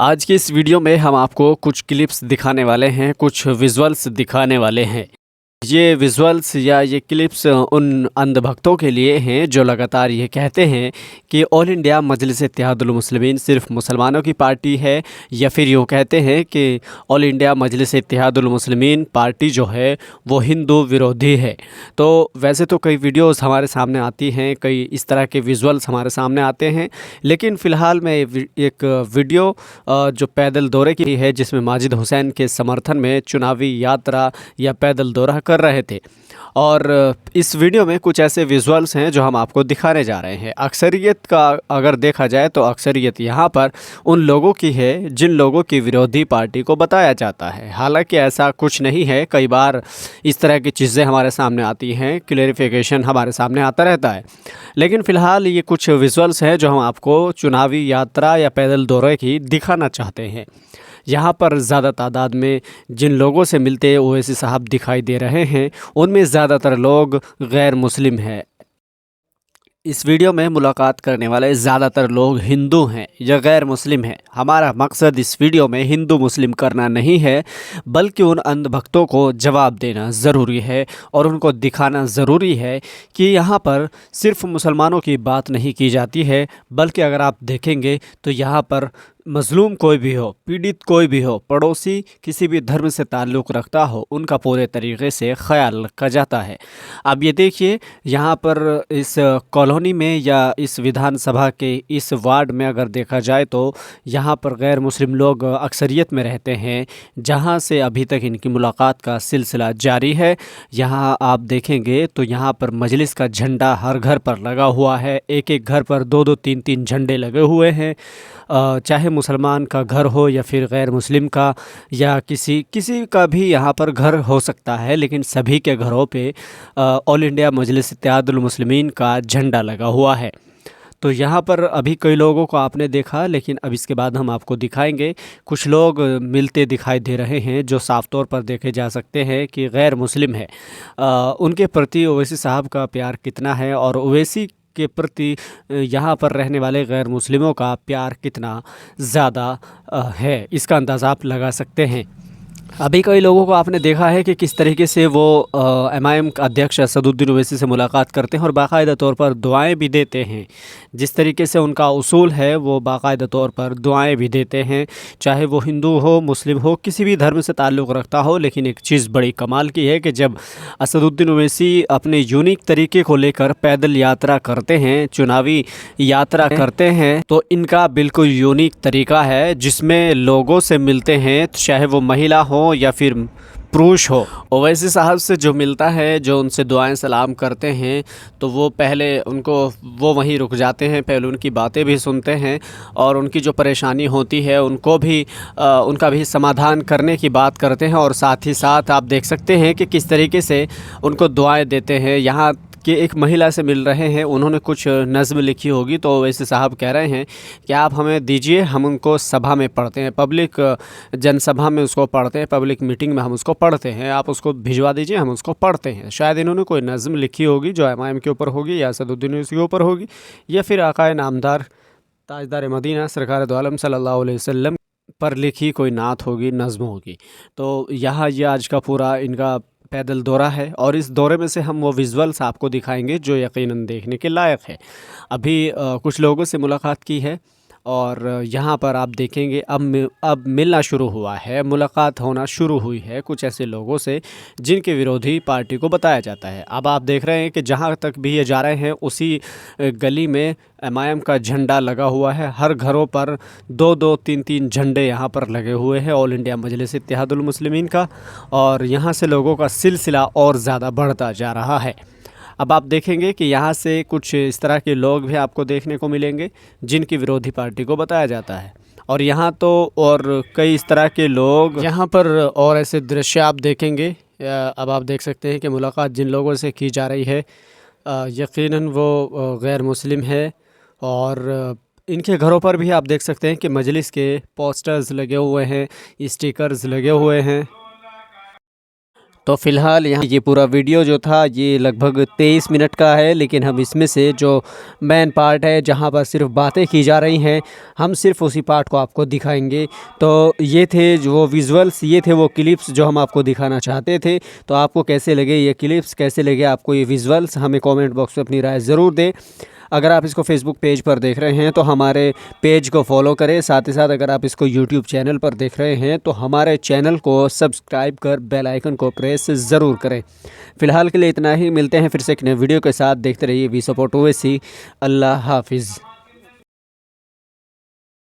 आज की इस वीडियो में हम आपको कुछ क्लिप्स दिखाने वाले हैं, कुछ विजुअल्स दिखाने वाले हैं। ये विजुअल्स या ये क्लिप्स उन अंधभक्तों के लिए हैं जो लगातार ये कहते हैं कि ऑल इंडिया मजलिस इत्तेहादुल मुस्लिमीन सिर्फ मुसलमानों की पार्टी है, या फिर यूँ कहते हैं कि ऑल इंडिया मजलिस इत्तेहादुल मुस्लिमीन पार्टी जो है वो हिंदू विरोधी है। तो वैसे तो कई वीडियोस हमारे सामने आती हैं, कई इस तरह के विजुअल्स हमारे सामने आते हैं, लेकिन फ़िलहाल मैं एक वीडियो जो पैदल दौरे की है, जिसमें माजिद हुसैन के समर्थन में चुनावी यात्रा या पैदल दौरा कर रहे थे। और इस वीडियो में कुछ ऐसे विजुअल्स हैं जो हम आपको दिखाने जा रहे हैं। अक्सरियत का अगर देखा जाए तो अक्सरियत यहाँ पर उन लोगों की है जिन लोगों की विरोधी पार्टी को बताया जाता है। हालांकि ऐसा कुछ नहीं है, कई बार इस तरह की चीज़ें हमारे सामने आती हैं, क्लेरिफिकेशन हमारे सामने आता रहता है। लेकिन फ़िलहाल ये कुछ विजुअल्स हैं जो हम आपको चुनावी यात्रा या पैदल दौरे की दिखाना चाहते हैं। यहाँ पर ज़्यादा तादाद में जिन लोगों से मिलते ओवैसी साहब दिखाई दे रहे हैं, उनमें ज़्यादातर लोग गैर मुस्लिम हैं। इस वीडियो में मुलाकात करने वाले ज़्यादातर लोग हिंदू हैं या गैर मुस्लिम हैं। हमारा मकसद इस वीडियो में हिंदू मुस्लिम करना नहीं है, बल्कि उन अंधभक्तों को जवाब देना ज़रूरी है और उनको दिखाना ज़रूरी है कि यहाँ पर सिर्फ मुसलमानों की बात नहीं की जाती है, बल्कि अगर आप देखेंगे तो यहाँ पर मज़लूम कोई भी हो, पीड़ित कोई भी हो, पड़ोसी किसी भी धर्म से ताल्लुक़ रखता हो, उनका पूरे तरीक़े से ख्याल रखा जाता है। अब ये देखिए, यहाँ पर इस कॉलोनी में या इस विधानसभा के इस वार्ड में अगर देखा जाए तो यहाँ पर गैर मुस्लिम लोग अक्सरियत में रहते हैं, जहाँ से अभी तक इनकी मुलाकात का सिलसिला जारी है। यहाँ आप देखेंगे तो यहाँ पर मजलिस का झंडा हर घर पर लगा हुआ है। एक एक घर पर दो दो तीन तीन झंडे लगे हुए हैं। चाहे मुसलमान का घर हो या फिर गैर मुस्लिम का या किसी का भी यहाँ पर घर हो सकता है, लेकिन सभी के घरों पे ऑल इंडिया मजलिस इत्तेहादुल मुस्लिमीन का झंडा लगा हुआ है। तो यहाँ पर अभी कई लोगों को आपने देखा, लेकिन अब इसके बाद हम आपको दिखाएंगे कुछ लोग मिलते दिखाई दे रहे हैं जो साफ़ तौर पर देखे जा सकते हैं कि गैर मुस्लिम है। उनके प्रति ओवैसी साहब का प्यार कितना है और ओवैसी के प्रति यहाँ पर रहने वाले गैर मुस्लिमों का प्यार कितना ज़्यादा है, इसका अंदाज़ा आप लगा सकते हैं। अभी कई लोगों को आपने देखा है कि किस तरीके से वो एमआईएम अध्यक्ष असदुद्दीन ओवैसी से मुलाकात करते हैं और बाकायदा तौर पर दुआएं भी देते हैं। जिस तरीके से उनका उसूल है, वो बाकायदा तौर पर दुआएं भी देते हैं, चाहे वो हिंदू हो, मुस्लिम हो, किसी भी धर्म से ताल्लुक़ रखता हो। लेकिन एक चीज़ बड़ी कमाल की है कि जब असदुद्दीन ओवैसी अपने यूनिक तरीके को लेकर पैदल यात्रा करते हैं, चुनावी यात्रा करते हैं, तो इनका बिल्कुल यूनिक तरीका है जिसमें लोगों से मिलते हैं, चाहे वो महिला हो या फिर पुरुष हो। ओवैसी साहब से जो मिलता है, जो उनसे दुआएं सलाम करते हैं, तो वो पहले वो वहीं रुक जाते हैं, पहले उनकी बातें भी सुनते हैं और उनकी जो परेशानी होती है उनको भी उनका भी समाधान करने की बात करते हैं। और साथ ही साथ आप देख सकते हैं कि किस तरीके से उनको दुआएं देते हैं। यहाँ कि एक महिला से मिल रहे हैं, उन्होंने कुछ नज़्म लिखी होगी, तो वैसे साहब कह रहे हैं कि आप हमें दीजिए, हम उनको सभा में पढ़ते हैं, पब्लिक जनसभा में उसको पढ़ते हैं, पब्लिक मीटिंग में हम उसको पढ़ते हैं, आप उसको भिजवा दीजिए, हम उसको पढ़ते हैं। शायद इन्होंने कोई नज़्म लिखी होगी जो एमआईएम के ऊपर होगी या असदुद्दीन ओवैसी के ऊपर होगी, या फिर आकाए नामदार ताजदार मदीना सरकार दो आलम सल्लल्लाहु अलैहि वसल्लम पर लिखी कोई नात होगी, नज़्म होगी। तो यहाँ ये आज का पूरा इनका पैदल दौरा है और इस दौरे में से हम वो विजुअल्स आपको दिखाएंगे जो यकीनन देखने के लायक है। अभी कुछ लोगों से मुलाकात की है और यहाँ पर आप देखेंगे अब मिलना शुरू हुआ है, मुलाकात होना शुरू हुई है कुछ ऐसे लोगों से जिनके विरोधी पार्टी को बताया जाता है। अब आप देख रहे हैं कि जहाँ तक भी ये जा रहे हैं, उसी गली में एमआईएम का झंडा लगा हुआ है। हर घरों पर दो दो तीन तीन झंडे यहाँ पर लगे हुए हैं ऑल इंडिया मजलिस इत्तेहादुल मुस्लिमीन का, और यहाँ से लोगों का सिलसिला और ज़्यादा बढ़ता जा रहा है। अब आप देखेंगे कि यहाँ से कुछ इस तरह के लोग भी आपको देखने को मिलेंगे जिनकी विरोधी पार्टी को बताया जाता है। और यहाँ तो और कई इस तरह के लोग यहाँ पर और ऐसे दृश्य आप देखेंगे। अब आप देख सकते हैं कि मुलाकात जिन लोगों से की जा रही है, यकीनन वो गैर मुस्लिम है। और इनके घरों पर भी आप देख सकते हैं कि मजलिस के पोस्टर्स लगे हुए हैं, स्टिकर्स लगे हुए हैं। तो फ़िलहाल यहाँ ये पूरा वीडियो जो था ये लगभग 23 मिनट का है, लेकिन हम इसमें से जो मेन पार्ट है जहाँ पर सिर्फ बातें की जा रही हैं, हम सिर्फ उसी पार्ट को आपको दिखाएंगे। तो ये थे जो विजुअल्स, ये थे वो क्लिप्स जो हम आपको दिखाना चाहते थे। तो आपको कैसे लगे ये क्लिप्स, कैसे लगे आपको ये विजुअल्स, हमें कमेंट बॉक्स में अपनी राय ज़रूर दें। अगर आप इसको फेसबुक पेज पर देख रहे हैं तो हमारे पेज को फॉलो करें, साथ ही साथ अगर आप इसको यूट्यूब चैनल पर देख रहे हैं तो हमारे चैनल को सब्सक्राइब कर बेल आइकन को प्रेस ज़रूर करें। फ़िलहाल के लिए इतना ही, मिलते हैं फिर से एक नए वीडियो के साथ। देखते रहिए वी सपोर्ट ओवैसी। अल्लाह हाफिज़।